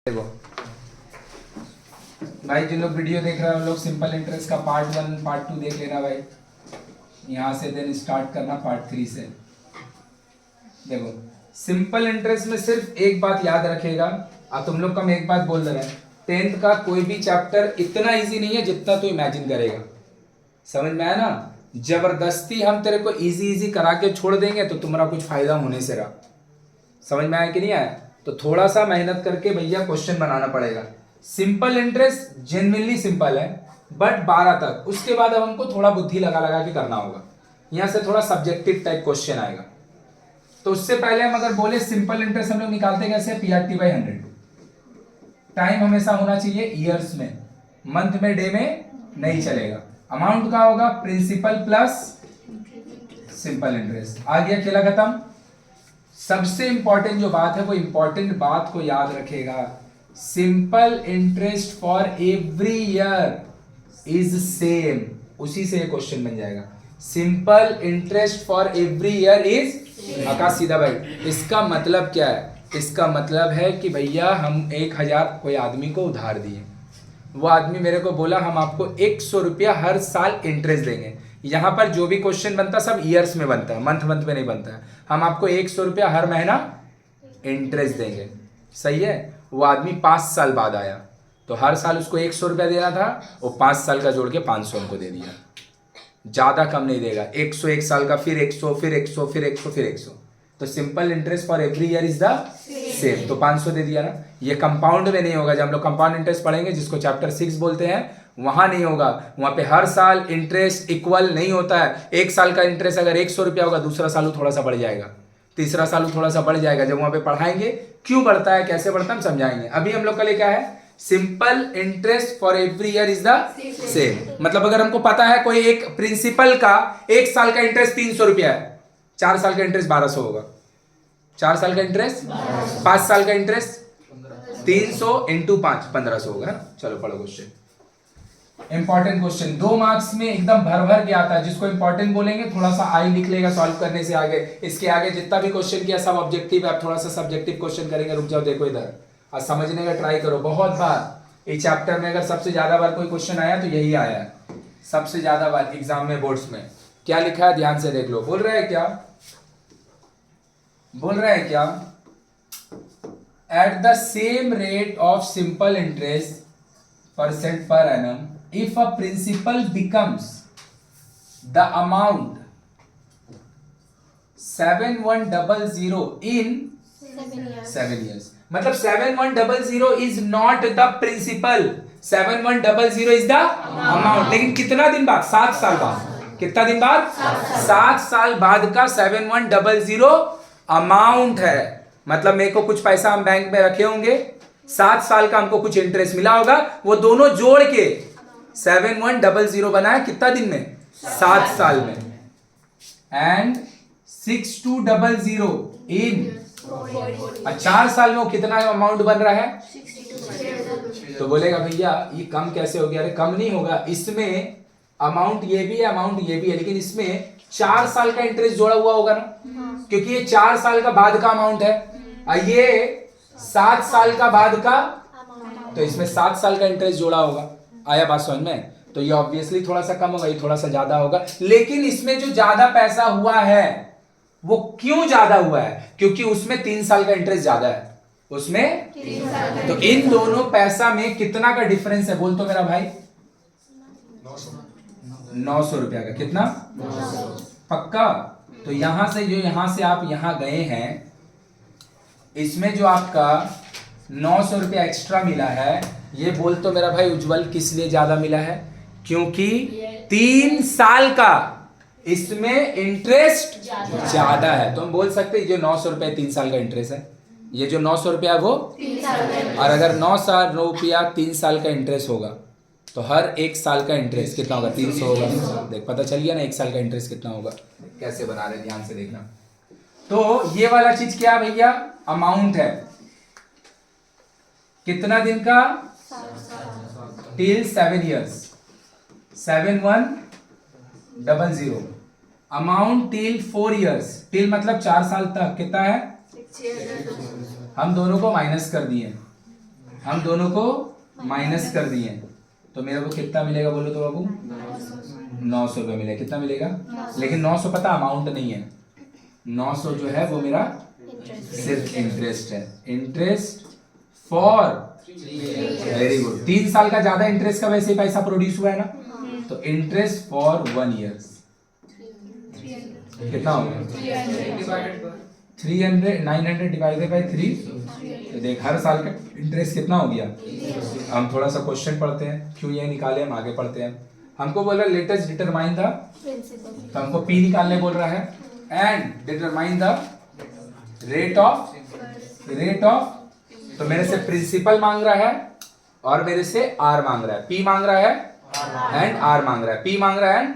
देखो भाई, जिन लोग वीडियो देख रहे हैं उन लोग सिंपल इंटरेस्ट का पार्ट 1 पार्ट 2 देख लेना भाई। यहाँ से देन स्टार्ट करना पार्ट 3 से। देखो सिंपल इंटरेस्ट में सिर्फ एक बात याद रखेगा, और तुम लोग का मैं एक बात बोल रहा है, 10th का कोई भी चैप्टर इतना इजी नहीं है जितना तू इमेजिन करेगा। समझ में आया ना? जबरदस्ती हम तेरे को इजी करा के छोड़ देंगे तो तुम्हारा कुछ फायदा होने से रहा। समझ में आया कि नहीं आया? तो थोड़ा सा मेहनत करके भैया क्वेश्चन बनाना पड़ेगा। सिंपल इंटरेस्ट जेन्युइनली सिंपल है, बट 12 तक, उसके बाद अब हमको थोड़ा बुद्धि लगा लगा के करना होगा। यहाँ से थोड़ा सब्जेक्टिव टाइप क्वेश्चन आएगा। तो उससे पहले हम अगर बोले सिंपल इंटरेस्ट हम लोग निकालते कैसे? PRT/100। टाइम हमेशा होना चाहिए ईयर्स में, मंथ में, डे में नहीं चलेगा। अमाउंट का होगा प्रिंसिपल प्लस सिंपल इंटरेस्ट। आ गया, खेला खत्म। सबसे इंपॉर्टेंट जो बात है वो इंपॉर्टेंट बात को याद रखेगा। Simple interest for every year is same. उसी से ये क्वेश्चन बन जाएगा। Simple interest for every year is, Akash सीधा भाई, इसका मतलब क्या है? इसका मतलब है कि भैया हम 1000 कोई आदमी को उधार दिए, वो आदमी मेरे को बोला हम आपको 100 रुपया हर साल इंटरेस्ट देंगे। यहाँ पर जो भी क्वेश्चन बनता है सब ईयर्स में बनता है, मंथ में नहीं बनता है। हम आपको 100 रुपया हर महीना इंटरेस्ट देंगे, सही है? वो आदमी 5 साल बाद आया तो हर साल उसको 100 रुपया देना था, वो 5 साल का जोड़ के 500 उनको दे दिया। ज्यादा कम नहीं देगा। 100 एक साल का, फिर 100, फिर 100, फिर 100, फिर 100। तो simple interest for every year is the same. तो 500 दे दिया ना। ये कंपाउंड में नहीं होगा। जब हम लोग कंपाउंड इंटरेस्ट पढ़ेंगे, जिसको चैप्टर 6 बोलते हैं, वहां नहीं होगा। वहां पे हर साल इंटरेस्ट इक्वल नहीं होता है। एक साल का इंटरेस्ट अगर 100 रुपया होगा, दूसरा साल थोड़ा सा बढ़ जाएगा, तीसरा साल थोड़ा सा बढ़ जाएगा। जब वहां पे पढ़ाएंगे क्यों बढ़ता है, कैसे बढ़ता है, हम समझाएंगे। अभी हम लोग का लिए क्या है? Simple interest for every year is the same. मतलब अगर हमको पता है कोई एक प्रिंसिपल का 1 साल का इंटरेस्ट 300 रुपया है, 4 साल का इंटरेस्ट 1200 होगा। 4 साल का इंटरेस्ट, 5 साल का इंटरेस्ट 300 इंटू 5, 1500 होगा ना। चलो पढ़ो क्वेश्चन। इंपॉर्टेंट क्वेश्चन 2 मार्क्स में एकदम भर भर के आता है। जिसको इंपॉर्टेंट बोलेंगे थोड़ा सा आई लिख लेगा सॉल्व करने से आगे। इसके आगे जितना भी क्वेश्चन किया सब ऑब्जेक्टिव है। आप थोड़ा सा सब्जेक्टिव क्वेश्चन करेंगे। रुक जाओ, देखो इधर और समझने का ट्राई करो। बहुत बार इस चैप्टर में अगर सबसे ज्यादा बार कोई क्वेश्चन आया तो यही आया है, सबसे ज्यादा बार एग्जाम में, बोर्ड्स में। क्या लिखा है ध्यान से देख लो। बोल रहे हैं क्या? बोल रहे हैं क्या? At the same rate of simple interest % per annum, if a principal becomes the amount 7100 in 7 years. मतलब 7100 is not the principal, 7100 is the amount. लेकिन कितना दिन बाद? 7 साल बाद। कितना दिन बाद? 7 साल बाद का 7100 अमाउंट है। मतलब मेरे को कुछ पैसा हम बैंक में रखे होंगे, 7 साल का हमको कुछ इंटरेस्ट मिला होगा, वो दोनों जोड़ के 7100 बनाया। कितना दिन में? 7 साल में। एंड 6200 इन 4 साल में वो कितना अमाउंट बन रहा है? तो बोलेगा भैया ये कम कैसे हो गया? अरे कम नहीं होगा, इसमें अमाउंट ये भी है, अमाउंट ये भी है, लेकिन इसमें 4 साल का इंटरेस्ट जोड़ा हुआ होगा ना, क्योंकि ये 4 साल का बाद का अमाउंट है और ये 7 साल का बाद का, तो इसमें 7 साल का इंटरेस्ट जोड़ा होगा। आया बात समझ में? तो ये ऑब्वियसली थोड़ा सा कम होगा, ये थोड़ा सा ज्यादा होगा। लेकिन इसमें जो ज्यादा पैसा हुआ है वो क्यों ज्यादा हुआ है? क्योंकि उसमें 3 साल का इंटरेस्ट ज्यादा है, उसमें 3 साल। तो इन दोनों पैसा में कितना का डिफरेंस है? बोल तो मेरा भाई। 900 रुपया का। कितना? 900। पक्का? तो यहां से जो यहां से आप यहां गए हैं, इसमें जो आपका 900 रुपया एक्स्ट्रा मिला है, ये बोल तो मेरा भाई उज्जवल किस लिए ज्यादा मिला है? क्योंकि 3 साल का इसमें इंटरेस्ट ज्यादा है। तो हम बोल सकते हैं जो 900 रुपया 3 साल का इंटरेस्ट है, ये जो 900 रुपया वो 3 साल का। और अगर 900 रुपया 3 साल का इंटरेस्ट होगा तो हर 1 साल का इंटरेस्ट कितना होगा? 300 होगा। देख पता चल गया ना 1 साल का इंटरेस्ट कितना होगा। कैसे बना रहे ध्यान से देखना। तो ये वाला चीज क्या भैया? अमाउंट है। कितना दिन का? Till 7 years, 7100। Amount till 4 years, till मतलब 4 साल तक। कितना है? हम दोनों को माइनस कर दिए, हम दोनों को माइनस कर दिए, तो मेरे को कितना मिलेगा बोलो तो बाबू? 900 रुपये मिलेगा। कितना मिलेगा? लेकिन 900 पता अमाउंट नहीं है, 900 जो है वो मेरा सिर्फ इंटरेस्ट है। इंटरेस्ट फॉर, वेरी गुड, 3 साल का ज्यादा इंटरेस्ट का वैसे ही पैसा प्रोड्यूस हुआ है ना, तो इंटरेस्ट फॉर 1 ईयर कितना होगा? 300, 900 डिवाइडेड बाई 3, तो देख हर साल का इंटरेस्ट कितना हो गया। हम थोड़ा सा क्वेश्चन पढ़ते हैं, क्यों ये निकाले, हम आगे पढ़ते हैं। हमको बोल रहा है लेटेस्ट डिटरमाइन द, तो हमको पी निकालने बोल रहा है, and determine the rate of, तो मेरे से प्रिंसिपल मांग रहा है और मेरे से आर मांग रहा है। पी मांग रहा है एंड आर मांग रहा है, पी मांग रहा है एंड,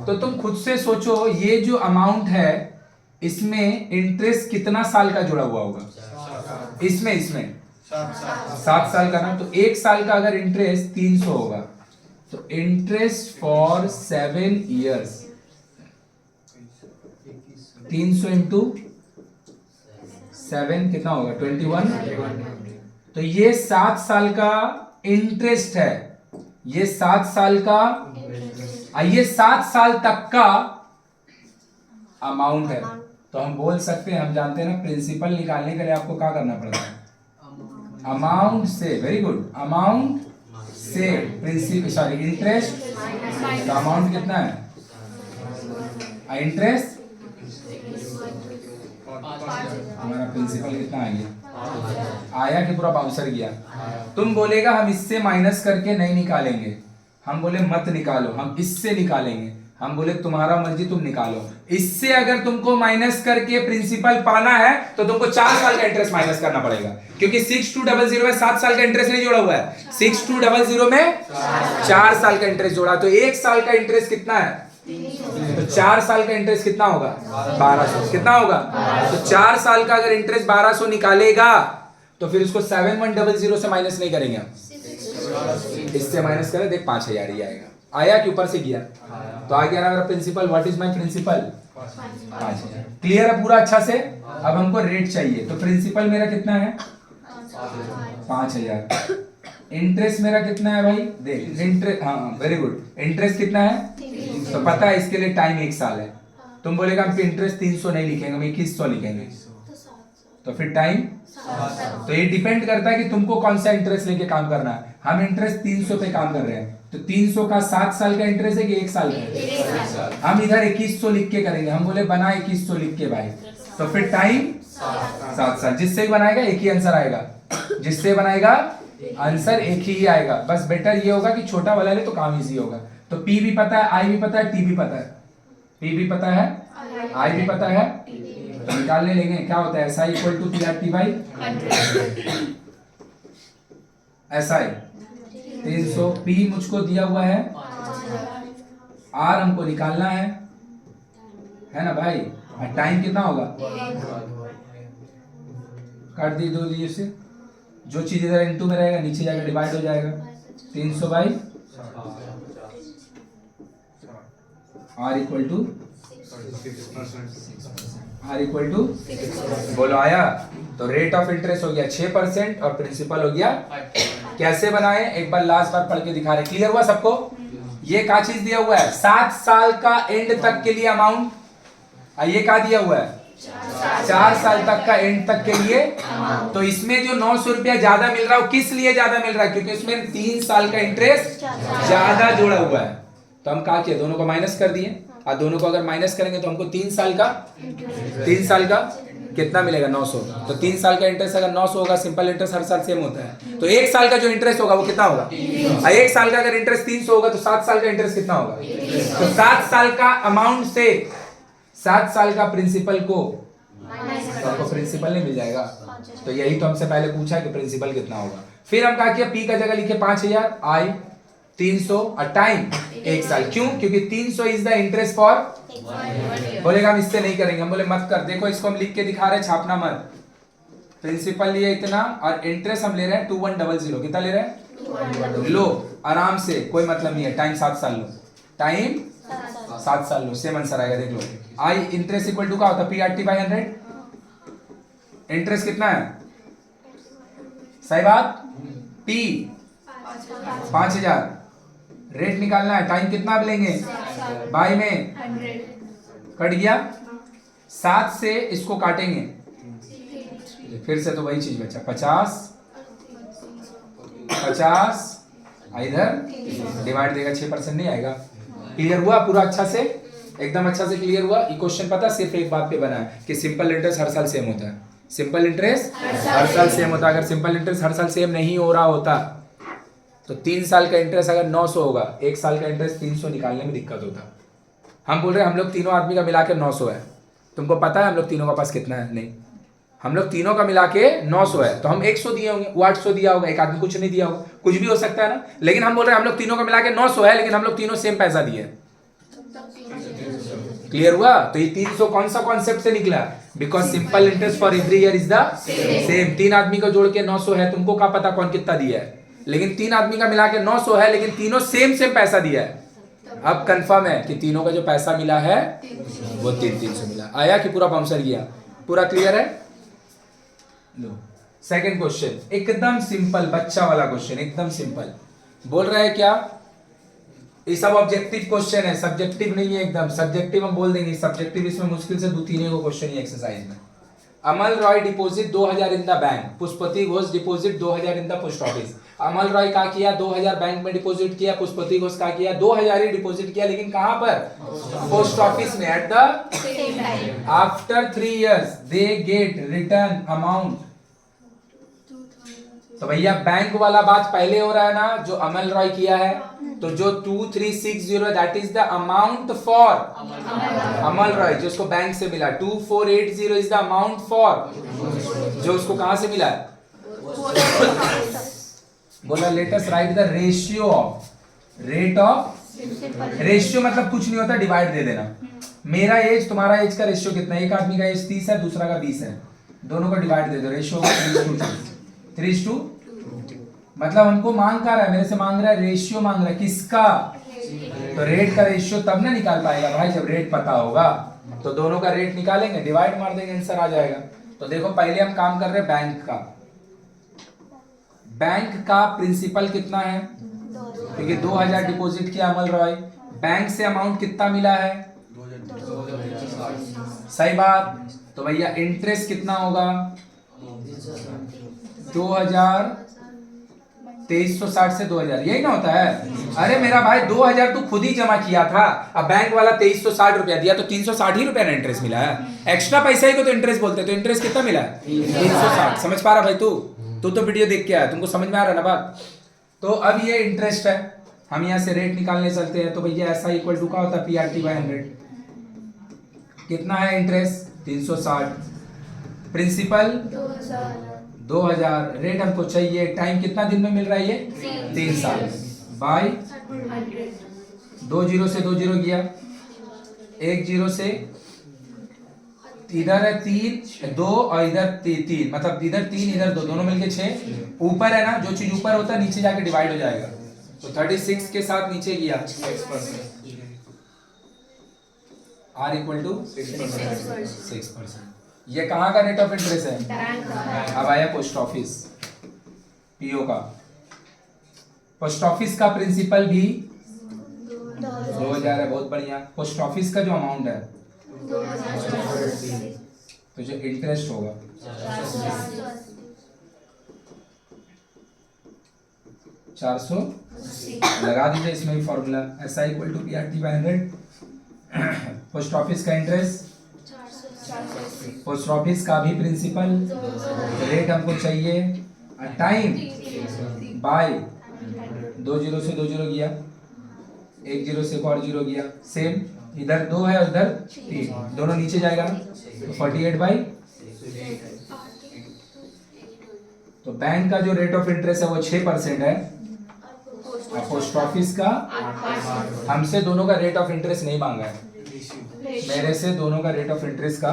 तो तुम खुद से सोचो ये जो अमाउंट है इसमें इंटरेस्ट कितना साल का जुड़ा हुआ होगा? इसमें 7 साल का ना, तो 1 साल का अगर इंटरेस्ट 300 होगा, तो इंटरेस्ट फॉर 7 ईयर्स 300 इंटू 7 कितना होगा? 21। तो ये 7 साल का इंटरेस्ट है, ये 7 साल का, ये 7 साल तक का अमाउंट है। तो हम बोल सकते हैं, हम जानते हैं ना प्रिंसिपल निकालने के लिए आपको क्या करना पड़ता है? अमाउंट से, वेरी गुड, अमाउंट से प्रिंसिपल, सॉरी इंटरेस्ट, तो अमाउंट कितना है? इंटरेस्ट, हमारा प्रिंसिपल कितना आ गया? आया कि पूरा बाउंसर गया? तुम बोलेगा हम इससे माइनस करके नहीं निकालेंगे, हम बोले मत निकालो, हम इससे निकालेंगे। हम बोले तुम्हारा मर्जी, तुम निकालो। इससे अगर तुमको माइनस करके प्रिंसिपल पाना है तो तुमको 4 साल का इंटरेस्ट माइनस करना पड़ेगा, क्योंकि 6200 में 7 साल का इंटरेस्ट नहीं जोड़ा हुआ है, 6200 में 4 साल का इंटरेस्ट जोड़ा। तो 1 साल का इंटरेस्ट कितना है? तो 4 साल का इंटरेस्ट कितना होगा? 1200। कितना होगा? तो 4 साल का अगर इंटरेस्ट 1200 निकालेगा तो फिर उसको 7100 से माइनस नहीं करेंगे हम, इससे माइनस करें, देख 5000 ही आएगा। आया कि ऊपर से गया? तो आ गया ना मेरा principal. What is my principal? 5000। Clear है पूरा अच्छा से? अब हमको रेट चाहिए, तो प्रिंसिपल मेरा कितना है? 5000। इंटरेस्ट मेरा कितना है भाई? देख इंटरेस्ट, हाँ वेरी गुड, इंटरेस्ट कितना है? तो पता है इसके लिए टाइम 1 साल है। तुम बोलेगा हम इंटरेस्ट 300 नहीं लिखेंगे, हम 2100 लिखेंगे, तो फिर टाइम, तो ये डिपेंड करता है कि तुमको कौन सा इंटरेस्ट लेके काम करना है। हम इंटरेस्ट 300 पे काम कर रहे हैं, तो 300 का 7 साल का इंटरेस्ट है कि 1 साल का? हम इधर 2100 लिख के करेंगे, हम बोले बना 2100 लिख के भाई, तो फिर टाइम 7 साल। जिससे ही बनाएगा एक ही आंसर आएगा, जिससे बनाएगा आंसर एक ही आएगा। बस बेटर ये होगा कि छोटा वाला ले तो काम इजी होगा। तो पी भी पता है, आई भी पता है, टी भी पता है, पी भी पता है, आई भी पता है, तो निकालने लेंगे। क्या होता है? S I equal to P R T by S I 300। P मुझको दिया हुआ है, आर हमको निकालना है ना भाई? टाइम कितना होगा? काट दी दो दिए से, जो चीज इधर इनटू में रहेगा नीचे जाकर डिवाइड हो जाएगा। 300 by R equal to, R equal to, बोलो आया? तो रेट ऑफ इंटरेस्ट हो गया 6% और प्रिंसिपल हो गया। कैसे बनाए एक बार लास्ट बार पढ़ के दिखा रहे। क्लियर हुआ सबको? ये क्या चीज दिया हुआ है? 7 साल का एंड तक के लिए अमाउंट, ये क्या दिया हुआ है? 4 साल तक का एंड तक के लिए। तो इसमें जो 900 रुपया ज्यादा मिल रहा है वो किस लिए ज्यादा मिल रहा है? क्योंकि इसमें 3 साल का इंटरेस्ट ज्यादा जुड़ा हुआ है। तो हम क्या किया? दोनों को माइनस कर दिए, और दोनों को अगर माइनस करेंगे तो हमको 3 साल का, 3 साल का कितना मिलेगा? 900। तो 3 साल का इंटरेस्ट अगर 900 होगा, सिंपल इंटरेस्ट हर साल सेम होता है, तो 1 साल का जो इंटरेस्ट होगा वो कितना होगा? 1 साल का अगर इंटरेस्ट 300 होगा तो 7 साल का इंटरेस्ट कितना होगा? तो 7 साल का अमाउंट से 7 साल का प्रिंसिपल को, तो आपको प्रिंसिपल नहीं मिल जाएगा। तो यही तो हमसे पहले पूछा है कि प्रिंसिपल कितना होगा। फिर हम क्या किया? पी का जगह लिखे 5000, आई 300 और टाइम 1 साल। क्यों? क्योंकि 300 इज द इंटरेस्ट फॉर, बोलेगा हम इससे नहीं करेंगे, हम बोले मत कर। देखो इसको हम लिख के दिखा रहे हैं, छापना मत। प्रिंसिपल लिए इतना और इंटरेस्ट हम ले रहे हैं 2100। कितना ले रहे हैं? लो आराम से, कोई मतलब नहीं है। टाइम 7 साल लो, टाइम 7 साल लो, सेम आंसर आएगा। देख लो, आई इंटरेस्ट इक्वल टू क्या होता है? P R T by 100। Interest कितना है? सही बात। T 5000, रेट निकालना है, टाइम कितना आप लेंगे, बाई में कट गया, 7 से इसको काटेंगे, फिर से तो वही चीज बचा, 50 इधर डिवाइड देगा, 6% नहीं आएगा। क्लियर हुआ पूरा अच्छा से, एकदम अच्छा से क्लियर हुआ। ये क्वेश्चन पता सिर्फ एक बात पे बना है कि सिंपल इंटरेस्ट हर साल सेम होता है। सिंपल इंटरेस्ट हर साल सेम होता है। अगर सिंपल इंटरेस्ट हर साल सेम नहीं हो रहा होता तो 3 साल का इंटरेस्ट अगर 900 होगा, 1 साल का इंटरेस्ट 300 निकालने में दिक्कत होता। हम बोल रहे हैं हम लोग तीनों आदमी का मिला के 900 है, तुमको पता है हम लोग तीनों का पास कितना है? नहीं, हम लोग तीनों का मिला के 900 है, तो हम 100 दिए होंगे, वो 800 दिया होगा, एक आदमी कुछ नहीं दिया होगा, कुछ भी हो सकता है ना। लेकिन हम बोल रहे हैं हम लोग तीनों का मिला के 900 है, लेकिन हम लोग तीनों सेम पैसा दिए। क्लियर हुआ? तो ये 300 कौन सा कॉन्सेप्ट से निकला? Because simple interest for every year is the same. 3 आदमी को जोड़ के 900 है, तुमको क्या पता कौन कितना दिया है, लेकिन 3 आदमी का मिला के 900 है, लेकिन तीनों सेम पैसा दिया है। अब कंफर्म है कि तीनों का जो पैसा मिला है वो 300 मिला। आया कि पूरा बाउंसर गया? पूरा क्लियर है? लो सेकंड क्वेश्चन, एकदम सिंपल बच्चा वाला क्वेश्चन, एकदम सिंपल। बोल रहा है क्या, ये सब ऑब्जेक्टिव क्वेश्चन है, सब्जेक्टिव नहीं है। एकदम सब्जेक्टिव हम बोल देंगे, सब्जेक्टिव इसमें मुश्किल से 2-3 क्वेश्चन ही एक्सरसाइज में। Amal Roy deposit 2000 in the bank, Pushpati Ghosh deposit 2000 in the post office. Amal Roy का किया 2000 बैंक में डिपॉजिट किया, पुष्पति घोष का किया 2000 ही डिपॉजिट किया, लेकिन कहां पर? पोस्ट ऑफिस में। At the after 3 years they get return amount. तो भैया बैंक वाला बात पहले हो रहा है ना, जो अमल रॉय किया है, तो जो 2360 that is the amount for Amal Roy, जो उसको बैंक से मिला। 2480 इज द अमाउंट फॉर जो उसको कहां से मिला है? बोला let us right the ratio of, rate of, ratio मतलब कुछ नहीं होता, डिवाइड दे देना। मेरा एज तुम्हारा एज का रेशियो कितना है? एक आदमी का एज 30 है, दूसरा का 20 है, दोनों को डिवाइड दे दो, रेशियो 3:2। मतलब हमको मांग कर रहा है, मेरे से मांग रहा है, रेशियो मांग रहा है, किसका? तो रेट का रेशियो तब ना निकाल पाएगा भाई जब रेट पता होगा। तो दोनों का रेट निकालेंगे, डिवाइड मार देंगे, आंसर आ जाएगा। तो देखो पहले हम काम कर रहे हैं बैंक का। बैंक का प्रिंसिपल कितना है? क्योंकि 2000 डिपॉजिट किया अमल रॉय, बैंक से अमाउंट कितना मिला है? सही बात। तो भैया इंटरेस्ट कितना होगा? 2000, 2360 से 2000, यही ना होता है? अरे मेरा भाई 2000 तू खुद ही जमा किया था, अब बैंक वाला 2360 रुपया दिया, तो 360 ही रुपया ना इंटरेस्ट मिला है। एक्स्ट्रा पैसा ही को तो इंटरेस्ट बोलते हैं। तो इंटरेस्ट कितना मिला है? 360। समझ पा रहा भाई तू? तू तो वीडियो देख के आया, तुमको समझ में आ रहा ना बात? तो अब ये इंटरेस्ट है, हम यहाँ से रेट निकालने चलते हैं। तो भैया ऐसा इक्वल टू क्या होता है? PRT/100। कितना है इंटरेस्ट? 360। प्रिंसिपल 2000, रेट हमको चाहिए, टाइम कितना दिन में मिल रहा है? ये 3 साल बाय 2 जीरो से 2 जीरो गया, 1 जीरो से इधर है 3 2 और इधर 3, मतलब इधर 3 इधर 2, दोनों मिलके 6। ऊपर है ना, जो चीज ऊपर होता है नीचे जाके डिवाइड हो जाएगा। तो 36 के साथ नीचे गया, R इक्वल टू 6%। ये कहाँ का रेट ऑफ इंटरेस्ट है? अब आया पोस्ट ऑफिस, पीओ का। पोस्ट ऑफिस का प्रिंसिपल भी 2000 है, बहुत बढ़िया। पोस्ट ऑफिस का जो अमाउंट है, तो जो इंटरेस्ट होगा 480 लगा दीजिए इसमें भी formula, SI equal to PRT/100। Post office का इंटरेस्ट, पोस्ट ऑफिस का भी प्रिंसिपल, रेट हमको चाहिए, टाइम बाय 2 जीरो से 2 जीरो गया, 1 जीरो से 1 और जीरो गया, सेम इधर 2 है उधर 3, दोनों नीचे जाएगा ना, तो 48/। तो बैंक का जो रेट ऑफ इंटरेस्ट है वो 6% है, और पोस्ट ऑफिस का, हमसे दोनों का रेट ऑफ इंटरेस्ट नहीं मांगा है, मेरे से दोनों का रेट ऑफ इंटरेस्ट का।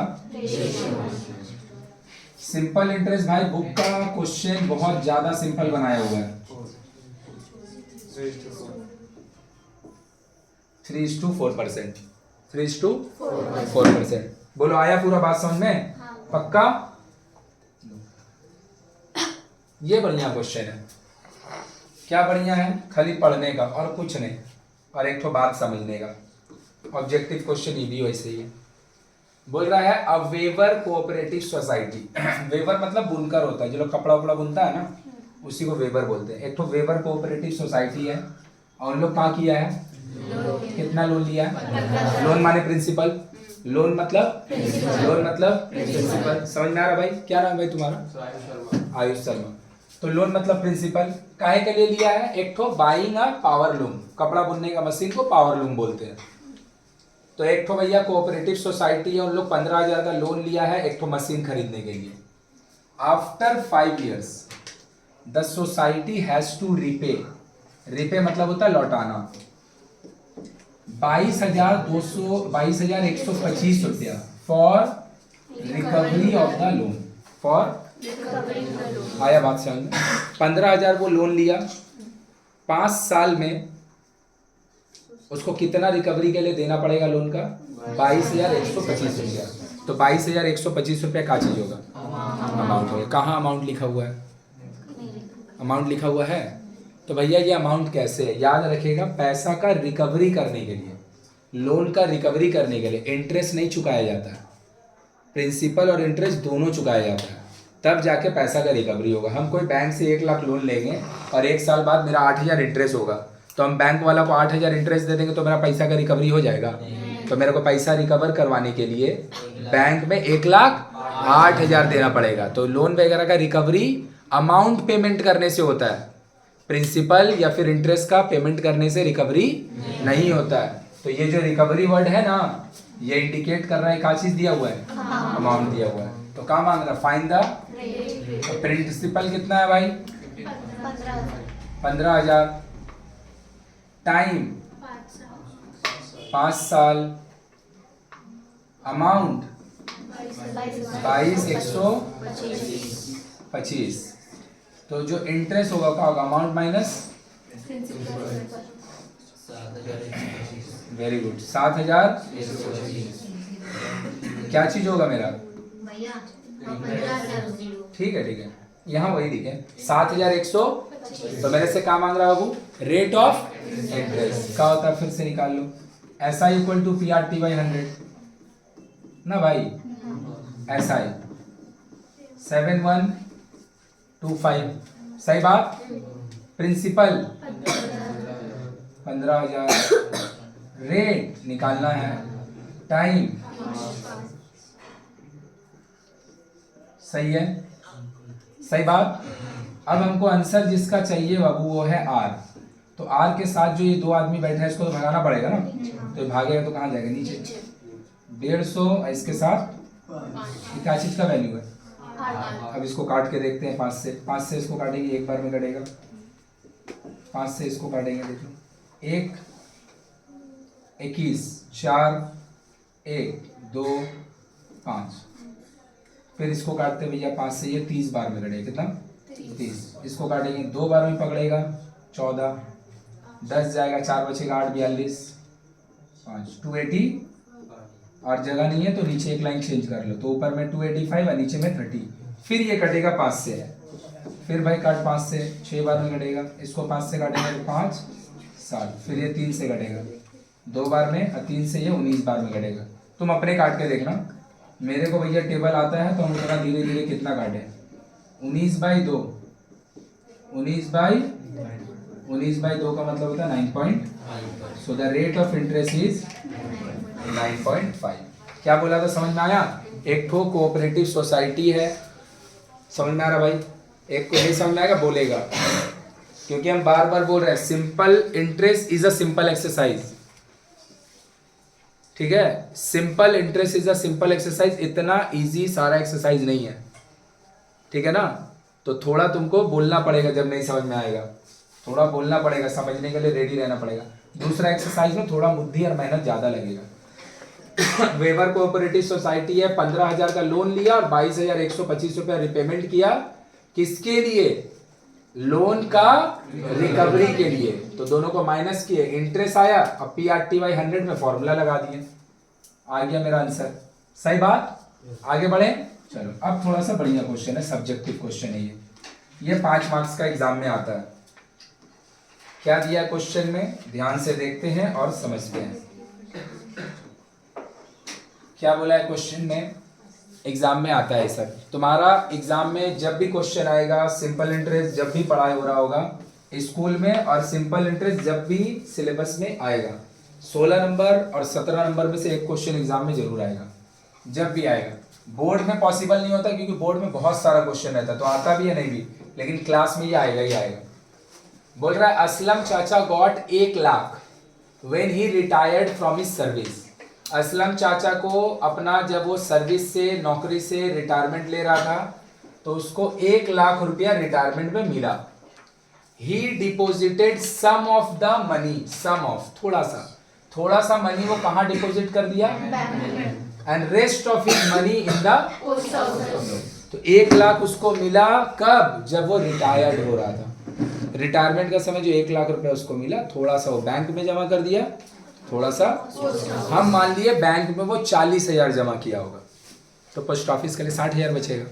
सिंपल इंटरेस्ट भाई बुक का क्वेश्चन बहुत ज्यादा सिंपल बनाया हुआ है। 3:4%, 3:4%। बोलो आया पूरा बात समझ में? पक्का? ये बढ़िया क्वेश्चन है। क्या बढ़िया है? खाली पढ़ने का और कुछ नहीं, और एक तो बात समझने का। ऑब्जेक्टिव क्वेश्चन ये भी वैसे ही है। बोल रहा है अ वेवर कोऑपरेटिव सोसाइटी। वेवर मतलब बुनकर होता है, जो लोग कपड़ा उपड़ा बुनता है ना, उसी को वेवर बोलते हैं। एक तो वेवर कोऑपरेटिव सोसाइटी है, और उन लोग कहाँ किया है? कितना लोन लिया है? लोन माने प्रिंसिपल, लोन मतलब प्रिंसिपल। समझ में आ रहा भाई? क्या नाम है भाई तुम्हारा? आयुष शर्मा। तो लोन मतलब प्रिंसिपल काहे के लिए लिया है? एक तो बाइंग अ पावर लूम, कपड़ा बुनने का मशीन को पावर लूम बोलते हैं। तो एक तो भैया कोऑपरेटिव सोसाइटी है, उन लोग 15,000 का लोन लिया है एक तो मशीन खरीदने के लिए। After 5 years the society has to repay, repay मतलब होता है लौटाना, 22,125 रुपया for recovery of the loan. For आया बात समझ में? 15,000 वो लोन लिया, 5 साल में उसको कितना रिकवरी के लिए देना पड़ेगा लोन का? 22,125 रुपया। तो 22,125 रुपया का चीज होगा? अमाउंट होगा। कहाँ अमाउंट लिखा हुआ है? अमाउंट लिखा हुआ है। तो भैया ये अमाउंट कैसे है? याद रखिएगा, पैसा का रिकवरी करने के लिए, लोन का रिकवरी करने के लिए इंटरेस्ट नहीं चुकाया जाता है, प्रिंसिपल और इंटरेस्ट दोनों चुकाया जाता है, तब जाके पैसा का रिकवरी होगा। हम कोई बैंक से 1 लाख लोन लेंगे और 1 साल बाद मेरा 8,000 इंटरेस्ट होगा, तो हम बैंक वाला को 8,000 इंटरेस्ट दे देंगे तो मेरा पैसा का रिकवरी हो जाएगा? तो मेरे को पैसा रिकवर करवाने के लिए बैंक में 1,08,000 देना पड़ेगा। तो लोन वगैरह का रिकवरी अमाउंट पेमेंट करने से होता है, प्रिंसिपल या फिर इंटरेस्ट का पेमेंट करने से रिकवरी नहीं होता है। तो ये जो रिकवरी वर्ड है ना, ये इंडिकेट कर रहा है क्या चीज दिया हुआ है? अमाउंट दिया हुआ है। तो क्या मांग रहा? फाइंड द प्रिंसिपल कितना है भाई? 15,000, टाइम 5 साल, अमाउंट 22,125। तो जो इंटरेस्ट होगा क्या होगा? Amount minus, very good, 7,000। क्या चीज होगा मेरा? ठीक है ठीक है, यहाँ वही दिखे 7,100। तो मेरे से क्या मांग रहा है बाबू? Rate of interest. क्या होता है फिर से निकाल लो। SI इक्वल टू PRT/100 ना भाई? SI 7125, सही बात। प्रिंसिपल 15,000, रेट निकालना है, टाइम सही है, सही बात। अब हमको आंसर जिसका चाहिए बाबू वो है R। तो R के साथ जो ये 2 आदमी बैठे हैं इसको तो भगाना पड़ेगा ना, तो ये भागेगा तो कहाँ जाएगा? नीचे। 150 इसके साथ क्या चीज का वैल्यू है? अब इसको काट के देखते हैं। 5 से इसको काटेंगे, एक बार में कटेगा। 5 से इसको काटेंगे, देख लो, 1 21 4 1 2 5। फिर इसको काटते भैया 5 से, ये 30 बार में कटेगा। कितना? 30। इसको काटेंगे 2 बार में पकड़ेगा 14, 10 जाएगा, 4 बचेगा 8 42 5 280। और जगह नहीं है तो नीचे एक लाइन चेंज कर लो, तो ऊपर में 285 और नीचे में 30। फिर ये कटेगा 5 से, फिर भाई काट 5 से, 6 बार में कटेगा। इसको 5 से काटेंगे तो 5 7। फिर ये 3 से कटेगा 2 बार में, और 3 से ये 19 बार में कटेगा। तुम अपने काट के देखना। मेरे को भैया टेबल आता है तो हम थोड़ा धीरे धीरे कितना काटे? 19/2, 19/2 का मतलब होता है 9. So the rate of interest is 9.5। क्या बोला था? समझ में आया? एक ठो कोऑपरेटिव सोसाइटी है, समझ में आ रहा भाई? एक को नहीं समझ में आएगा बोलेगा, क्योंकि हम बार बार बोल रहे हैं simple interest is a simple exercise. ठीक है, simple interest is a simple exercise. इतना इजी सारा एक्सरसाइज नहीं है, ठीक है ना? तो थोड़ा तुमको बोलना पड़ेगा, जब नहीं समझ में आएगा थोड़ा बोलना पड़ेगा, समझने के लिए रेडी रहना पड़ेगा। दूसरा एक्सरसाइज में थोड़ा बुद्धि और मेहनत ज्यादा लगेगा। वेवर कोऑपरेटिव सोसाइटी है, 15,000 का लोन लिया और 22,125 रुपया रिपेमेंट किया। किसके लिए? लोन का रिकवरी के लिए। तो दोनों को माइनस किए, इंटरेस्ट आया, अब PRT/100 में फॉर्मूला लगा दिए, आ गया मेरा आंसर। सही बात। आगे बढ़े, चलो अब थोड़ा सा बढ़िया क्वेश्चन है, सब्जेक्टिव क्वेश्चन है ये। ये 5 मार्क्स का एग्जाम में आता है। क्या दिया क्वेश्चन में, ध्यान से देखते हैं और समझते हैं। क्या बोला है क्वेश्चन में, एग्जाम में आता है सर। तुम्हारा एग्जाम में जब भी क्वेश्चन आएगा, सिंपल इंटरेस्ट जब भी पढ़ाई हो रहा होगा स्कूल में, और सिंपल इंटरेस्ट जब भी सिलेबस में आएगा, 16 नंबर और 17 नंबर में से एक क्वेश्चन एग्जाम में जरूर आएगा, जब भी आएगा। बोर्ड में पॉसिबल नहीं होता क्योंकि बोर्ड में बहुत सारा क्वेश्चन रहता है, तो आता भी है नहीं भी, लेकिन क्लास में ये आएगा ही आएगा। बोल रहा है असलम चाचा got 1 lakh when he retired from his service. Aslam चाचा को अपना जब वो सर्विस से, नौकरी से रिटायरमेंट ले रहा था, तो उसको 1 लाख रुपया रिटायरमेंट में मिला। He deposited sum of the money, sum of थोड़ा सा मनी वो कहाँ डिपोजिट कर दिया, and rest of his money in the post office. तो 1 लाख उसको मिला कब, जब वो रिटायर्ड हो रहा था। रिटायरमेंट का समय जो 1 लाख रुपया उसको मिला, थोड़ा सा वो बैंक में जमा कर दिया, थोड़ा सा हम मान लिए बैंक में वो 40,000 जमा किया होगा, तो पोस्ट ऑफिस के लिए 60,000 बचेगा।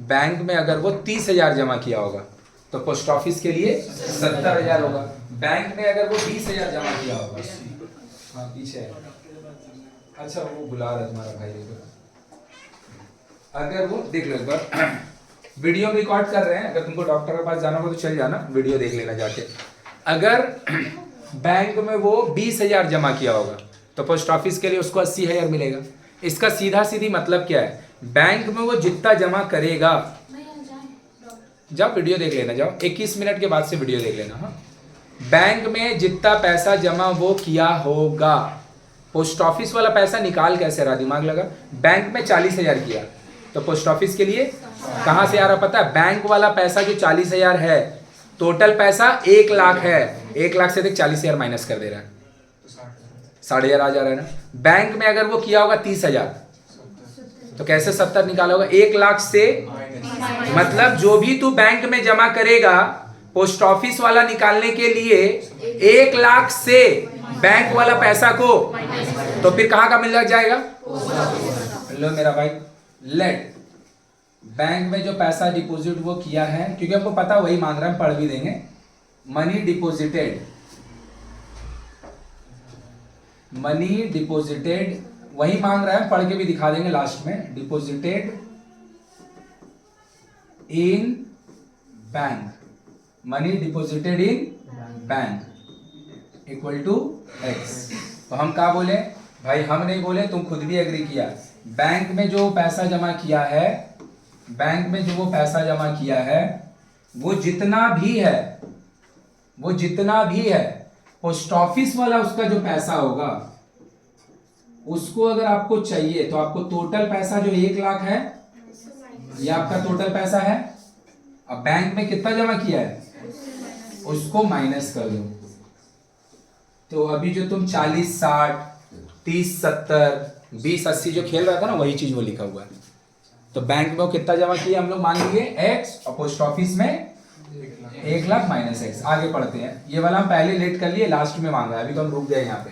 बैंक में अगर वो 30,000 जमा किया होगा तो पोस्ट ऑफिस के लिए 70,000 होगा। बैंक में अगर वो 20,000 जमा किया होगा, हाँ पीछे है, अच्छा वो बुला रहा है तुम्हारा भाई, अगर वो देख लो एक बार, वीडियो रिकॉर्ड कर रहे हैं, अगर तुमको डॉक्टर के पास जाना हो तो चल जाना, वीडियो देख लेना जाके। अगर बैंक में वो 20,000 जमा किया होगा तो पोस्ट ऑफिस के लिए उसको 80,000 मिलेगा। इसका सीधा सीधी मतलब क्या है, बैंक में वो जितना जमा करेगा, जाओ वीडियो देख लेना, जाओ 21 मिनट के बाद से वीडियो देख लेना। हाँ, बैंक में जितना पैसा जमा वो किया होगा, पोस्ट ऑफिस वाला पैसा निकाल कैसे रहा, दिमाग लगा। बैंक में 40,000 किया तो पोस्ट ऑफिस के लिए कहां से आ रहा पता है, बैंक वाला पैसा जो 40,000 है, टोटल पैसा 1 लाख है, 1 लाख से देख 40,000 माइनस कर दे रहा है, 60,000 आ जा रहा है ना। बैंक में अगर वो किया होगा 30,000 तो कैसे 70 निकाला होगा, 1 लाख से, मतलब जो भी तू बैंक में जमा करेगा पोस्ट ऑफिस वाला निकालने के लिए 1 लाख से बैंक वाला पैसा को, तो फिर कहां का मिल जाएगा, लो मेरा भाई, लेट बैंक में जो पैसा डिपॉजिट वो किया है, क्योंकि हमको पता वही मांग रहा है, पढ़ भी देंगे। मनी डिपॉजिटेड वही मांग रहा है, पढ़ के भी दिखा देंगे लास्ट में। Deposited in bank, money deposited in bank equal to x. तो हम क्या बोले भाई, हम नहीं बोले, तुम खुद भी एग्री किया। बैंक में जो पैसा जमा किया है, बैंक में जो वो पैसा जमा किया है, वो जितना भी है पोस्ट ऑफिस वाला उसका जो पैसा होगा, उसको अगर आपको चाहिए तो आपको टोटल पैसा जो 1 लाख है, ये आपका टोटल पैसा है। अब बैंक में कितना जमा किया है उसको माइनस कर दो, तो अभी जो तुम 40 60 30 70 20 80 जो खेल रहा था ना, वही चीज वो लिखा हुआ है। तो बैंक में वो कितना जमा किया हम लोग मान लिए x, और पोस्ट ऑफिस में 1 लाख माइनस एक्स। आगे पढ़ते हैं, ये वाला हम पहले लेट कर लिए, लास्ट में मांगा है, अभी तो हम रुक गए यहाँ पे।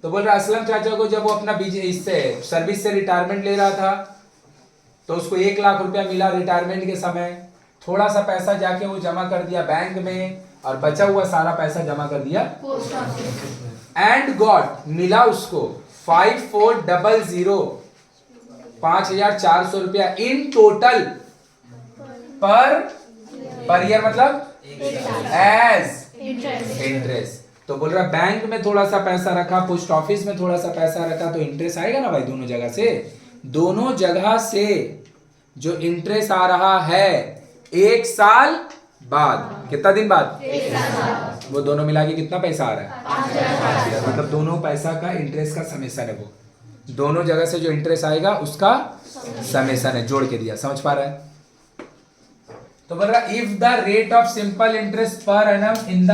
तो बोल रहा असलम चाचा को जब वो अपना इससे सर्विस से रिटायरमेंट ले रहा था, तो उसको 1 लाख रुपया मिला रिटायरमेंट के समय, थोड़ा सा पैसा जाके वो जमा कर दिया बैंक में, और बचा हुआ सारा पैसा जमा कर दिया पोस्ट ऑफिस। एंड गॉट मिला उसको 5400 5,400 रुपया इन टोटल पर ईयर, मतलब एज इंटरेस्ट। तो बोल रहा बैंक में थोड़ा सा पैसा रखा, पोस्ट ऑफिस में थोड़ा सा पैसा रखा, तो इंटरेस्ट आएगा ना भाई, दोनों जगह से जो इंटरेस्ट आ रहा है 1 साल बाद, कितना दिन बाद, 1 साल बाद, वो दोनों मिला के कितना पैसा आ रहा है, 5,000। मतलब दोनों पैसा का इंटरेस्ट का समेसन है, वो दोनों जगह से जो इंटरेस्ट आएगा उसका समेसन है, जोड़ के दिया, समझ पा रहा है। तो बोल रहा if the rate of simple interest per annum in the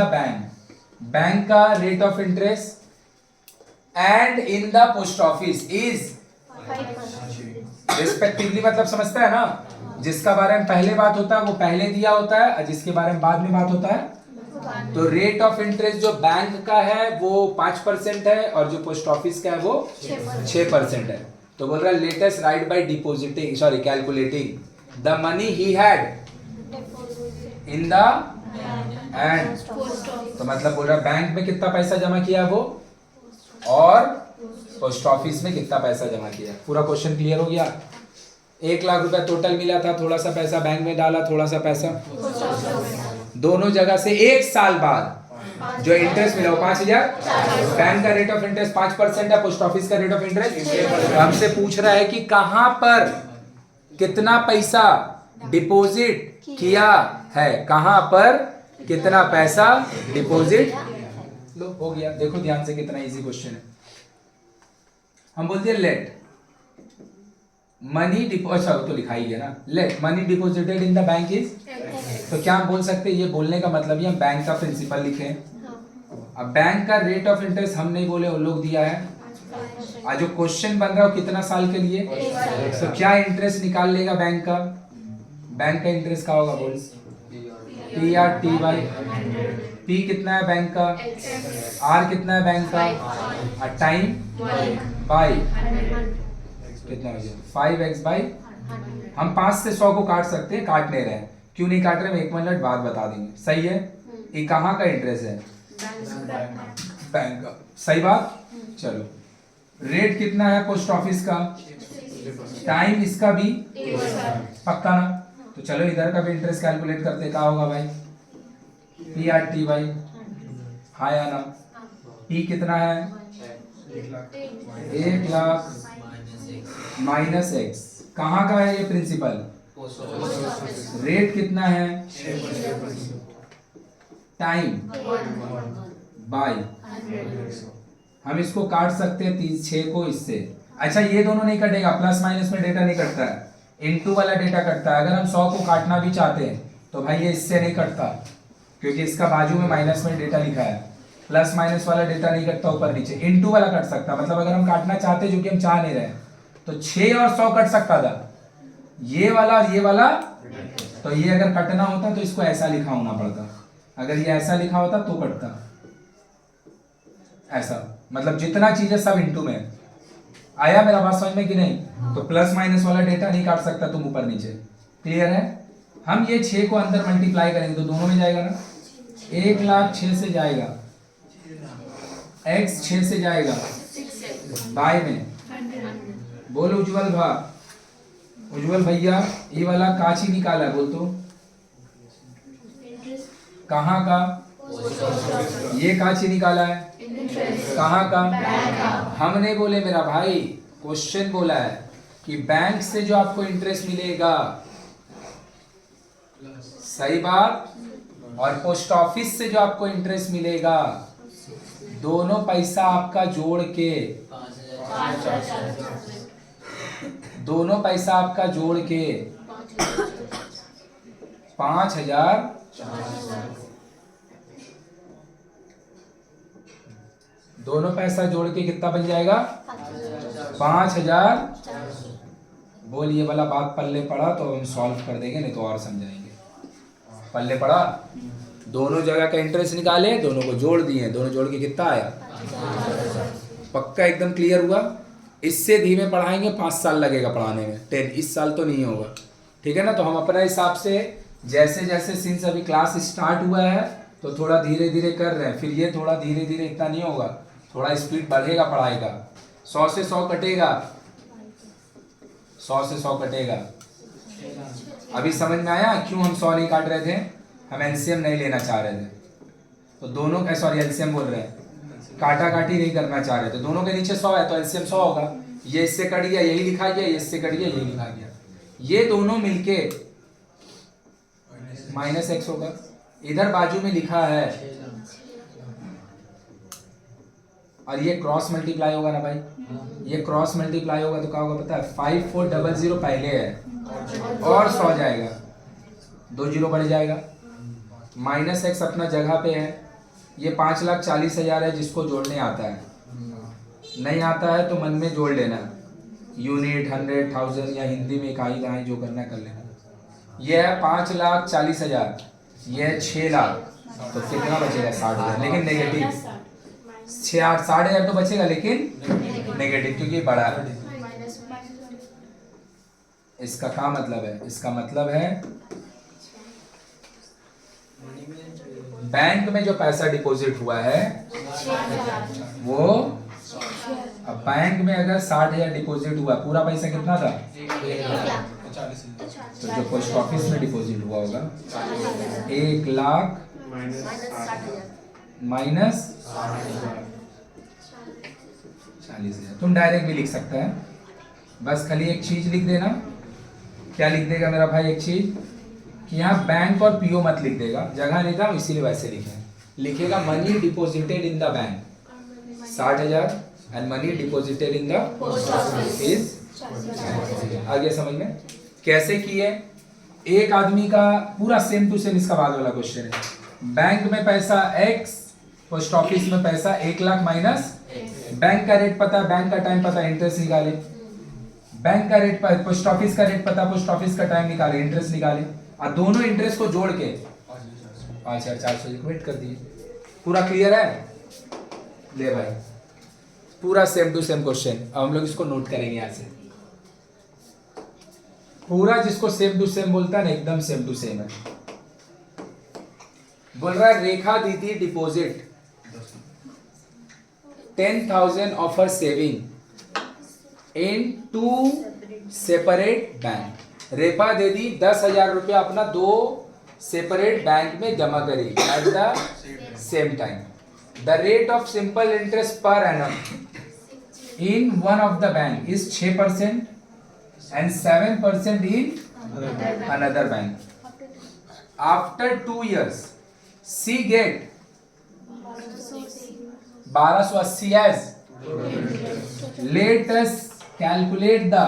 bank का rate of interest and in the post office is respectively, मतलब समझता है ना, जिसका बारे में पहले बात होता है वो पहले दिया होता है, और जिसके बारे में बाद में बात होता है। तो रेट ऑफ इंटरेस्ट जो बैंक का है वो 5% है, और जो पोस्ट ऑफिस का है वो 6% है। तो बोल रहा है latest right by depositing, sorry calculating the money he had in the end, तो मतलब बोल रहा है बैंक में कितना पैसा जमा किया वो और पोस्ट ऑफिस में कितना पैसा जमा किया। पूरा क्वेश्चन क्लियर हो गया। 1 लाख रुपए टोटल मिला था, थोड़ा सा पैसा बैंक में डाला, थोड़ा सा पैसा दोनों जगह से 1 साल बाद जो इंटरेस्ट मिला वो 5,000। बैंक का रेट ऑफ इंटरेस्ट 5% है, पोस्ट ऑफिस का रेट ऑफ इंटरेस्ट। हमसे पूछ रहा है कि कहां पर कितना पैसा डिपॉजिट किया है, कहां पर कितना पैसा डिपॉजिट। लो हो गया, देखो ध्यान से कितना इजी क्वेश्चन है। हम बोलते हैं लेट मनी अच्छा तो लिखा ही है ना, late money deposited in the bank is, तो क्या हम बोल सकते हैं, ये बोलने का मतलब ये हम बैंक का प्रिंसिपल लिखे। अब बैंक का रेट ऑफ इंटरेस्ट हम नहीं बोले, वो लोग दिया है। आज जो क्वेश्चन बन रहा है कितना साल के लिए, तो क्या इंटरेस्ट निकाल लेगा बैंक का, बैंक का इंटरेस्ट क्या होगा बोल, PRTY। P कितना है बैंक का, R कितना है बैंक का, और टाइम बाई कितना हो गया 5x बाई। हम 5 से 100 को काट सकते हैं, काट नहीं रहे हैं, क्यों नहीं काट रहे हम 1 मिनट बाद बता देंगे। सही है, ये कहाँ का इंटरेस्ट है, बैंक का। सही बात। चलो रेट कितना है पोस्ट ऑफिस का, टाइम इसका भी पक्का ना, तो चलो इधर का भी इंटरेस्ट कैलकुलेट करते, क्या होगा भाई PRTY। हाँ या ना, P कितना है 1 लाख माइनस x, कहाँ का है ये प्रिंसिपल, रेट कितना है, टाइम बाय, हम इसको काट सकते हैं 6 को इससे। अच्छा ये दोनों नहीं कटेगा, प्लस माइनस में डेटा नहीं कटता है, इनटू वाला डेटा कटता है। अगर हम 100 को काटना भी चाहते हैं तो भाई ये इससे नहीं कटता, क्योंकि इसका बाजू में माइनस में डेटा लिखा है, प्लस माइनस वाला डेटा नहीं कटता ऊपर नीचे, इनटू वाला कट सकता। मतलब अगर हम काटना चाहते जो कि हम चाह नहीं रहे, तो 6 और 100 कट सकता था, ये वाला और ये वाला, तो ये अगर कटना होता तो इसको ऐसा लिखा होना पड़ता, अगर ये ऐसा लिखा होता तो कटता ऐसा। मतलब जितना चीजें सब इनटू में। आया मेरा बात समझ में कि नहीं, तो प्लस माइनस वाला डेटा नहीं काट सकता तुम ऊपर नीचे। क्लियर है। हम ये 6 को अंदर मल्टीप्लाई करेंगे तो दोनों में जाएगा ना, 1 लाख 6 से जाएगा, x 6 से जाएगा, बाय में बोलो उज्जवल भा, उज्जवल भैया ये वाला काची निकाला बोल तो, कहाँ का, ये काची निकाला है, कहाँ का, हम नहीं बोले मेरा भाई, क्वेश्चन बोला है कि बैंक से जो आपको इंटरेस्ट मिलेगा, सही बात, और पोस्ट ऑफिस से जो आपको इंटरेस्ट मिलेगा, दोनों पैसा आपका जोड़ के, दोनों पैसा आपका जोड़ के 5,000, दोनों पैसा जोड़ के कितना बन जाएगा 5,000। बोल ये वाला बात पल्ले पड़ा तो हम सॉल्व कर देंगे, नहीं तो और समझाएंगे। पल्ले पड़ा, दोनों जगह का इंटरेस्ट निकाले, दोनों को जोड़ दिए, दोनों जोड़ के कितना आया, पक्का एकदम क्लियर हुआ। इससे धीमे पढ़ाएंगे, 5 साल लगेगा पढ़ाने में, 10 इस साल तो नहीं होगा, ठीक है ना। तो हम अपने हिसाब से जैसे जैसे सिंस अभी क्लास स्टार्ट हुआ है तो थोड़ा धीरे धीरे कर रहे हैं, फिर ये थोड़ा धीरे धीरे, इतना नहीं होगा, थोड़ा स्पीड बढ़ेगा पढ़ाई का। 100 से 100 कटेगा, 100 से 100 कटेगा। अभी समझ में आया क्यों हम 100 नहीं काट रहे थे, हम एलसीएम नहीं लेना चाह रहे थे, तो दोनों का, सॉरी एलसीएम बोल रहे हैं, काटा काटी नहीं करना चाह रहे थे। दोनों के नीचे 100 है तो एलसीएम 100 होगा, ये इससे कट गया यही लिखा गया, ये इससे कट गया यही लिखा गया, ये दोनों मिलके माइनस एक्स होगा। इधर बाजू में लिखा है और ये क्रॉस मल्टीप्लाई होगा ना भाई, ये क्रॉस मल्टीप्लाई होगा तो क्या होगा पता है, 5400 पहले है और 100 जाएगा, 2 जीरो बढ़ जाएगा, माइनस एक्स अपना जगह पे है। ये 5,40,000 है, जिसको जोड़ने आता है, नहीं आता है तो मन में जोड़ लेना, यूनिट 100 1000 या हिंदी में इकाई दहाई जो करना कर लेना। ये है 5,40,000, ये है 6 लाख, तो कितना बचेगा 60,000, लेकिन नेगेटिव 60,000 तो बचेगा लेकिन नेगेटिव, क्योंकि बड़ा है। इसका क्या मतलब है, इसका मतलब है बैंक में जो पैसा डिपॉजिट हुआ है वो, अब बैंक में अगर 60,000 डिपॉजिट हुआ, पूरा पैसा कितना था? 1,00,000। तो जो पोस्ट ऑफिस में डिपॉजिट हुआ होगा 1,00,000 माइनस 40,000। तुम डायरेक्ट भी लिख सकते हैं, बस खाली एक चीज लिख देना। क्या लिख देगा मेरा भाई? एक चीज कि यहाँ बैंक और पीओ मत लिख देगा, जगह नहीं था इसीलिए वैसे लिखेगा money deposited in the bank 60,000 and money deposited in the post office is. आगे समझ में कैसे किए? एक आदमी का पूरा सेम टू सेम इसका बाद वाला क्वेश्चन है। बैंक में पैसा x, पोस्ट ऑफिस में पैसा 1,00,000 माइनस, बैंक का रेट पता, बैंक का टाइम पता, इंटरेस्ट निकाले। बैंक का रेट, पोस्ट ऑफिस का रेट पता, पोस्ट ऑफिस का टाइम निकाले, इंटरेस्ट निकाले, और दोनों इंटरेस्ट को जोड़ के 5,400 इक्वेट कर दिए। पूरा क्लियर है? ले भाई, पूरा सेम टू सेम क्वेश्चन। अब हम लोग इसको नोट करेंगे यहां से। पूरा जिसको सेम टू सेम बोलता है ना, एकदम सेम टू सेम है। बोल रहा है रेखा दीदी deposit 10,000 of her saving in 2 separate bank. Rekha दीदी 10,000 रुपया अपना 2 सेपरेट बैंक में जमा करी at the same time. The rate of simple interest per annum in one of the bank is 6% and 7% in another bank. After 2 years, she get 1280 as. Let us calculate the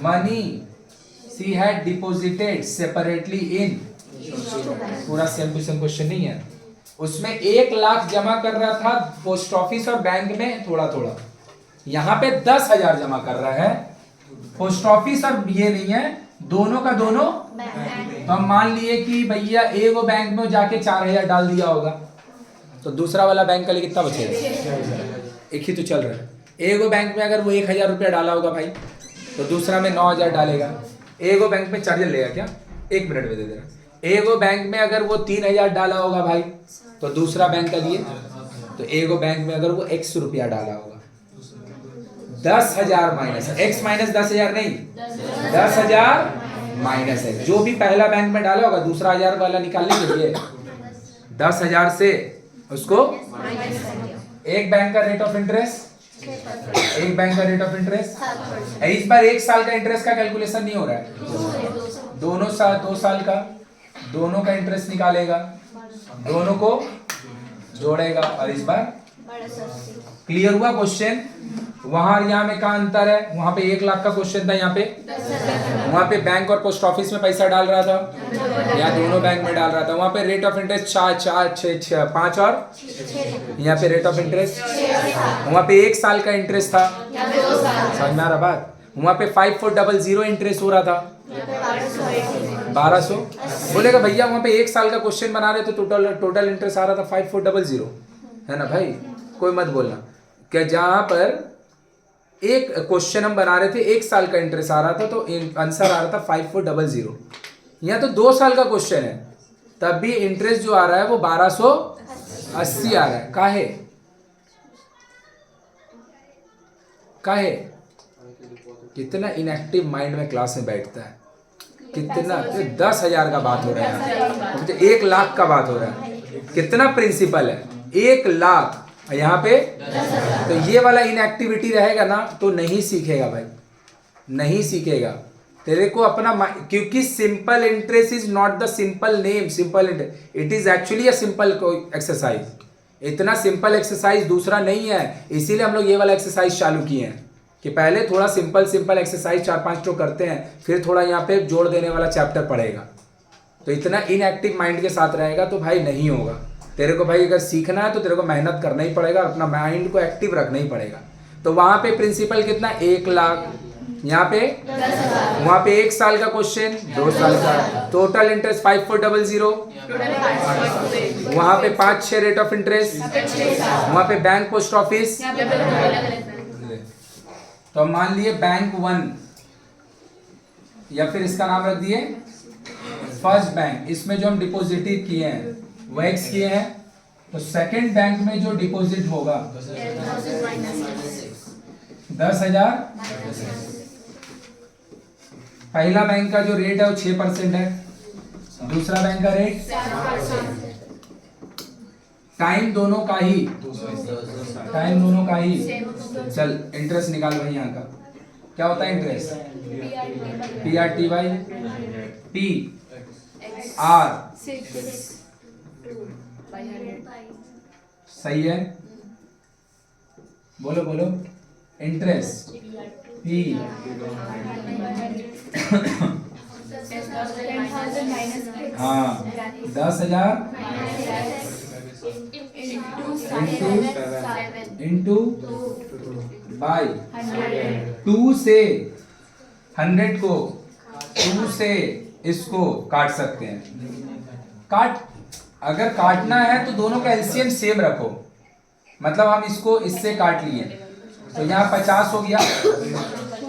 money she had deposited separately in. पूरा same to same question नहीं है। उसमें 1,00,000 जमा कर रहा था post office और bank में थोड़ा थोड़ा, यहाँ पे 10,000 जमा कर रहा है पोस्ट ऑफिस और ये नहीं है, दोनों का दोनों। तो हम मान लिए कि भैया एक वो बैंक में जाके 4,000 डाल दिया होगा, तो दूसरा वाला बैंक का लिए कितना बचेगा? एक ही तो चल रहा है। एक वो बैंक में अगर वो 1,000 रुपया डाला होगा भाई, तो दूसरा में 9,000 डालेगा। एक वो बैंक में चार्जर लेगा क्या? 1 मिनट में दे दे रहा। एक वो बैंक में अगर वो 3,000 डाला होगा भाई, तो दूसरा बैंक का लिए, तो एक वो बैंक में अगर वो x रुपया डाला होगा, 10,000 माइनस x माइनस 10,000 नहीं, 10,000 माइनस है। जो भी पहला बैंक में डाला होगा दूसरा 1,000 वाला निकालने के लिए 10,000 से उसको एक बैंक का रेट ऑफ इंटरेस्ट, एक बैंक का रेट ऑफ इंटरेस्ट। इस बार 1 साल का इंटरेस्ट का कैलकुलेशन नहीं हो रहा है, दोनों साल 2 साल का, दोनों का इंटरेस्ट निकालेगा, दोनों को जोड़ेगा। और इस बार क्लियर हुआ क्वेश्चन? वहां यहाँ में क्या अंतर है? वहां पे 1,00,000 का क्वेश्चन था, यहाँ पे वहां पे बैंक और पोस्ट ऑफिस में पैसा डाल रहा था, यहाँ दोनों बैंक में डाल रहा था। वहां पे रेट ऑफ इंटरेस्ट 4, 6, 5 और यहाँ पे रेट ऑफ इंटरेस्ट, वहां पे 1 साल का इंटरेस्ट था, समझ में आ रहा बात? वहां पे 5,400 इंटरेस्ट हो रहा था, 1,200। बोलेगा भैया वहां पे 1 साल का क्वेश्चन बना रहे तो टोटल इंटरेस्ट आ रहा था 5,400, है ना भाई? कोई मत बोलना क्या, जहां पर एक क्वेश्चन हम बना रहे थे 1 साल का इंटरेस्ट आ रहा था तो आंसर आ रहा था 5,400। यहाँ तो 2 साल का क्वेश्चन है, तब भी इंटरेस्ट जो आ रहा है वो 1,280 आ रहा है। काहे? काहे? कितना इनएक्टिव माइंड में क्लास में बैठता है, कितना 10,000 का बात हो रहा है, 1,00,000 का बात हो रहा है, कितना प्रिंसिपल है 1,00,000 यहाँ पे। तो ये वाला इनएक्टिविटी रहेगा ना तो नहीं सीखेगा भाई, नहीं सीखेगा। तेरे को अपना, क्योंकि simple interest is not the simple name, simple interest it is actually a simple exercise. इतना सिंपल एक्सरसाइज दूसरा नहीं है, इसीलिए हम लोग ये वाला एक्सरसाइज चालू किए हैं कि पहले थोड़ा सिंपल एक्सरसाइज 4-5 तो करते हैं, फिर थोड़ा यहाँ पे जोड़ देने वाला चैप्टर पढ़ेगा। तो इतना इनएक्टिव माइंड के साथ रहेगा तो भाई नहीं होगा। तेरे को भाई अगर सीखना है तो तेरे को मेहनत करना ही पड़ेगा, अपना माइंड को एक्टिव रखना ही पड़ेगा। तो वहां पे प्रिंसिपल कितना? 1,00,000, यहाँ पे वहां पे 1 साल का क्वेश्चन, 2 साल का, टोटल इंटरेस्ट 5,400, वहां पे 5-6 रेट ऑफ इंटरेस्ट, वहां पे बैंक पोस्ट ऑफिस। तो मान लिए बैंक 1 या फिर इसका नाम रख दिए फर्स्ट बैंक, इसमें जो हम डिपॉजिट किए हैं वो x किए हैं, तो सेकंड बैंक में जो डिपॉजिट होगा 10,000। पहला बैंक का जो रेट है वो 6% है, दूसरा बैंक का रेट टाइम दोनों का ही चल इंटरेस्ट निकाल भाई। यहाँ का क्या होता है interest? PRT by P R। सही है, बोलो बोलो। इंटरेस्ट P हाँ 10,000 इंटू बाई 2 से 100 को 2 से इसको काट सकते हैं। अगर काटना है तो दोनों का एलसीएम सेम रखो, मतलब हम इसको इससे काट लिए तो यहाँ 50 हो गया,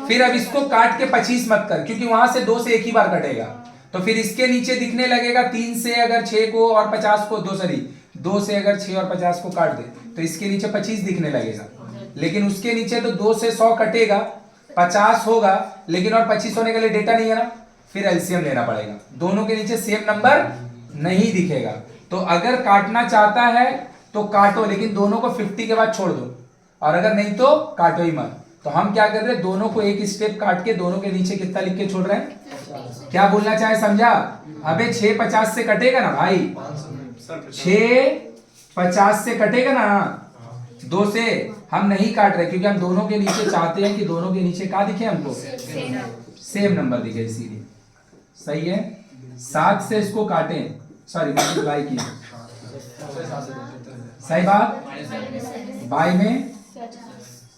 फिर अब इसको काट के 25 मत कर, क्योंकि वहां से 2 से एक ही बार कटेगा, तो फिर इसके नीचे दिखने लगेगा 3 से अगर 6 को और 50 को 2 से अगर 6 और 50 को काट दे तो इसके नीचे 25 दिखने लगेगा, लेकिन उसके नीचे तो 2 से 100 कटेगा 50 होगा, लेकिन और 25 होने के लिए डेटा नहीं है ना, फिर एलसीएम लेना पड़ेगा। दोनों के नीचे सेम नंबर नहीं दिखेगा, तो अगर काटना चाहता है तो काटो, लेकिन दोनों को 50 के बाद छोड़ दो, और अगर नहीं तो काटो ही मत। तो हम क्या कर रहे हैं, दोनों को एक स्टेप काट के दोनों के नीचे कितना लिख के छोड़ रहे हैं? क्या बोलना चाहे समझा? अबे 6 50 से कटेगा ना भाई, 6 50 से कटेगा ना, 2 से हम नहीं काट रहे, क्योंकि हम दोनों के नीचे चाहते हैं कि दोनों के नीचे क्या दिखे हमको? सेम नंबर दिखे, इसीलिए। सही है, 7 से इसको काटें, सॉरी मल्टीप्लाई की, सही बात, बाई में,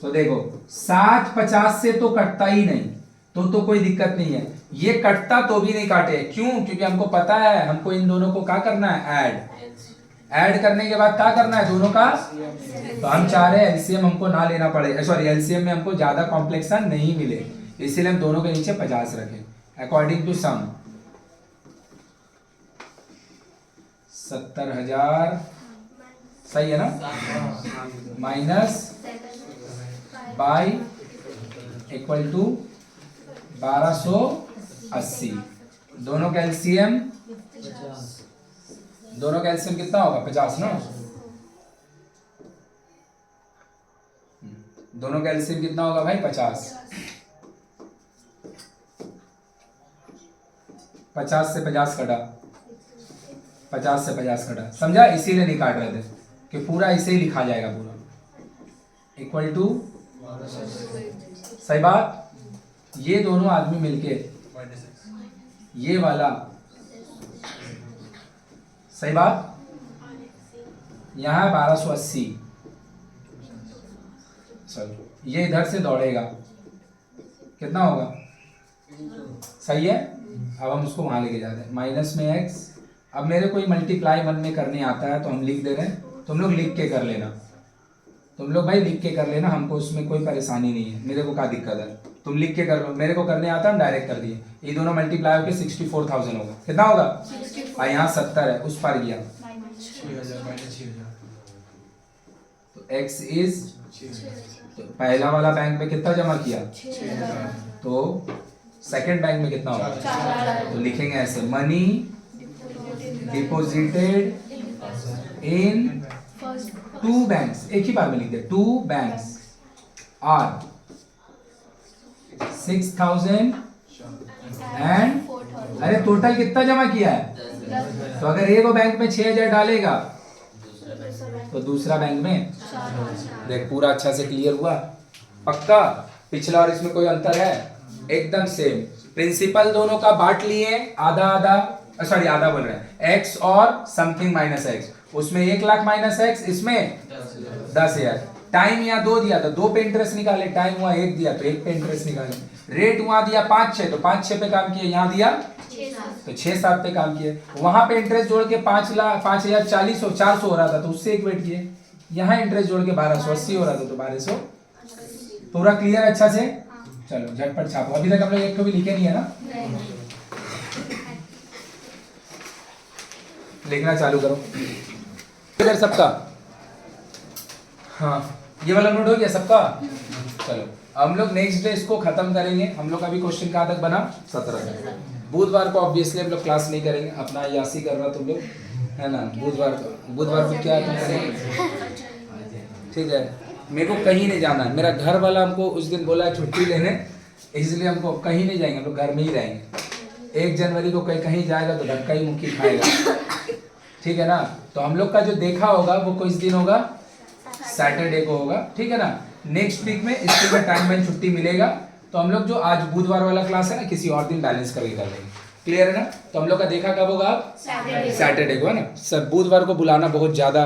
तो देखो 7 50 से तो कटता ही नहीं, तो कोई दिक्कत नहीं है। ये कटता तो भी नहीं काटे, क्यों? क्योंकि हमको पता है हमको इन दोनों को क्या करना है, ऐड करने के बाद क्या करना है दोनों का, तो हम चाह रहे हैं एलसीएम हमको ना लेना पड़े, सॉरी एलसीएम में हमको ज्यादा कॉम्प्लेक्सन नहीं मिले, इसीलिए हम दोनों के नीचे 50 रखें। अकॉर्डिंग टू सम 70,000 सही है ना, माइनस बाई इक्वल टू 1280। दोनों का एलसीएम कितना होगा? 50 ना। दोनों का एलसीएम कितना होगा भाई? 50। 50 से 50 कटा, 50 से 50 कटा, समझा? इसीलिए नहीं काट रहे थे कि पूरा इसे ही लिखा जाएगा पूरा, इक्वल टू, सही बात। ये दोनों आदमी मिलके ये वाला, सही बात, यहां 1280, चलो ये इधर से दौड़ेगा, कितना होगा? सही है, अब हम उसको वहां लेके जाते हैं, माइनस में x। अब मेरे को मल्टीप्लाई मन में करने आता है तो हम लिख दे रहे हैं, तुम लोग लिख के कर लेना, तुम लोग भाई लिख के कर लेना, हमको उसमें कोई परेशानी नहीं है, मेरे को क्या दिक्कत है, तुम लिख के कर लो, मेरे को करने आता है, डायरेक्ट कर दिए। ये दोनों मल्टीप्लाई होकर 64,000 होगा, कितना होगा? और यहाँ 70 है, उस पर गया, तो x इज, तो पहला वाला बैंक में कितना जमा किया, तो सेकंड बैंक में कितना होगा? तो लिखेंगे ऐसे, मनी डिपोजिटेड इन 2 बैंक्स, एक ही बार में लिख दे, 2 बैंक्स आर 6,000 एंड, अरे टोटल कितना जमा किया है? तो अगर एक बैंक में 6,000 डालेगा तो दूसरा बैंक में, देख पूरा अच्छा से क्लियर हुआ, पक्का? पिछला और इसमें कोई अंतर है? एकदम सेम। प्रिंसिपल दोनों का बांट लिए, आधा आधा, सॉरी आधा बोल रहे हैं, x और समथिंग माइनस x, उसमें 1 लाख माइनस x, इसमें 10,000। टाइम यहाँ 2 दिया था, 2 पे इंटरेस्ट निकाले, टाइम हुआ 1 दिया तो 1 पे इंटरेस्ट निकाले, रेट वहां दिया 5-6 तो 5-6 पे काम किए, यहाँ दिया तो 6-7 पे काम किए, वहां पे इंटरेस्ट जोड़ के 5,040 हो रहा था तो उससे एक वेट किए, यहाँ इंटरेस्ट जोड़ के 1280 हो रहा था तो 1200। पूरा क्लियर अच्छा से? चलो झटपट छापो, अभी तक हम लोग एक को भी लिखे नहीं है ना? लिखना चालू करो इधर सबका। हाँ ये वाला नोट हो गया सबका। चलो हम लोग नेक्स्ट डे इसको खत्म करेंगे। हम लोग अभी क्वेश्चन कहाँ तक बना 17 तक। बुधवार को ऑब्वियसली हम लोग क्लास नहीं करेंगे, अपना यासी कर रहा तुम लोग है ना। बुधवार को क्या तुम करेंगे, ठीक है। मेरे को कहीं नहीं जाना है, मेरा घर वाला हमको उस दिन बोला है छुट्टी लेने, इसलिए हमको कहीं नहीं जाएंगे, हम लोग घर में ही रहेंगे। 1 जनवरी को कहीं जाएगा तो धक्का ही मुक्की खाएगा, ठीक है ना। तो हम लोग का जो देखा होगा वो किस दिन होगा, सैटरडे को होगा, ठीक है ना। नेक्स्ट वीक में इसके बाद टाइम में छुट्टी मिलेगा, तो हम लोग जो आज बुधवार वाला क्लास है ना किसी और दिन बैलेंस करके कर लेंगे, क्लियर है ना। तो हम लोग का देखा कब होगा, सैटरडे को है ना। सर बुधवार को बुलाना बहुत ज़्यादा